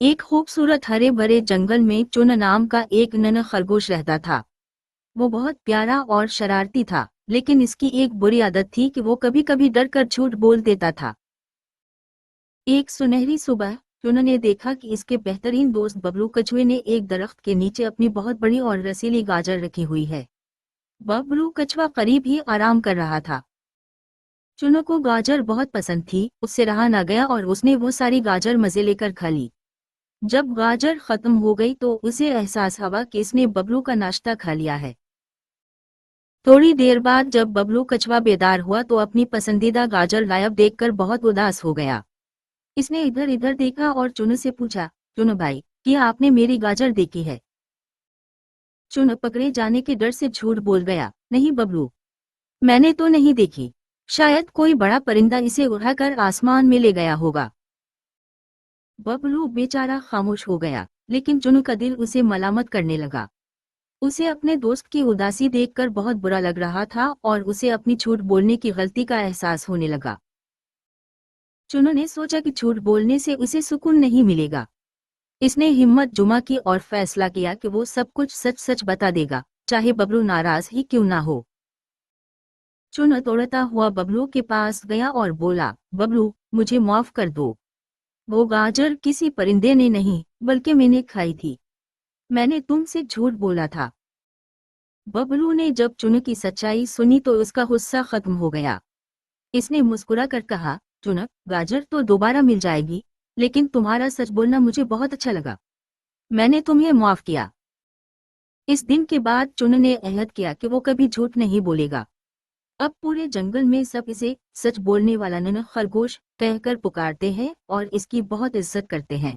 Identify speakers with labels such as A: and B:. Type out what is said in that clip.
A: एक खूबसूरत हरे भरे जंगल में चुन नाम का एक नन्हा खरगोश रहता था। वो बहुत प्यारा और शरारती था, लेकिन इसकी एक बुरी आदत थी कि वो कभी कभी डर कर झूठ बोल देता था। एक सुनहरी सुबह चुन ने देखा कि इसके बेहतरीन दोस्त बबलू कछुए ने एक दरख्त के नीचे अपनी बहुत बड़ी और रसीली गाजर रखी हुई है। बबलू कछुआ करीब ही आराम कर रहा था। चुन को गाजर बहुत पसंद थी, उससे रहा न गया और उसने वो सारी गाजर मजे लेकर खा ली। जब गाजर खत्म हो गई तो उसे एहसास हुआ कि इसने बबलू का नाश्ता खा लिया है। थोड़ी देर बाद जब बबलू कछुआ बेदार हुआ तो अपनी पसंदीदा गाजर गायब देखकर बहुत उदास हो गया। इसने इधर इधर देखा और चुन से पूछा, चुन भाई, क्या आपने मेरी गाजर देखी है? चुन पकड़े जाने के डर से झूठ बोल गया, नहीं बबलू, मैंने तो नहीं देखी। शायद कोई बड़ा परिंदा इसे उड़ाकर आसमान में ले गया होगा। बबलू बेचारा खामोश हो गया, लेकिन चुन का दिल उसे मलामत करने लगा। उसे अपने दोस्त की उदासी देखकर बहुत बुरा लग रहा था और उसे अपनी झूठ बोलने की गलती का एहसास होने लगा। चुन ने सोचा कि झूठ बोलने से उसे सुकून नहीं मिलेगा। इसने हिम्मत जुमा की और फैसला किया कि वो सब कुछ सच सच बता देगा, चाहे बबलू नाराज ही क्यों ना हो। चुन दौड़ता हुआ बबलू के पास गया और बोला, बबलू, मुझे माफ कर दो। वो गाजर किसी परिंदे ने नहीं, बल्कि मैंने खाई थी। मैंने तुमसे झूठ बोला था। बबलू ने जब चुन की सच्चाई सुनी तो उसका गुस्सा खत्म हो गया। इसने मुस्कुरा कर कहा, चुन, गाजर तो दोबारा मिल जाएगी, लेकिन तुम्हारा सच बोलना मुझे बहुत अच्छा लगा। मैंने तुम्हें माफ किया। इस दिन के बाद चुन ने अहद किया कि वो कभी झूठ नहीं बोलेगा। अब पूरे जंगल में सब इसे सच बोलने वाला नन्हा खरगोश कहकर पुकारते हैं और इसकी बहुत इज्जत करते हैं।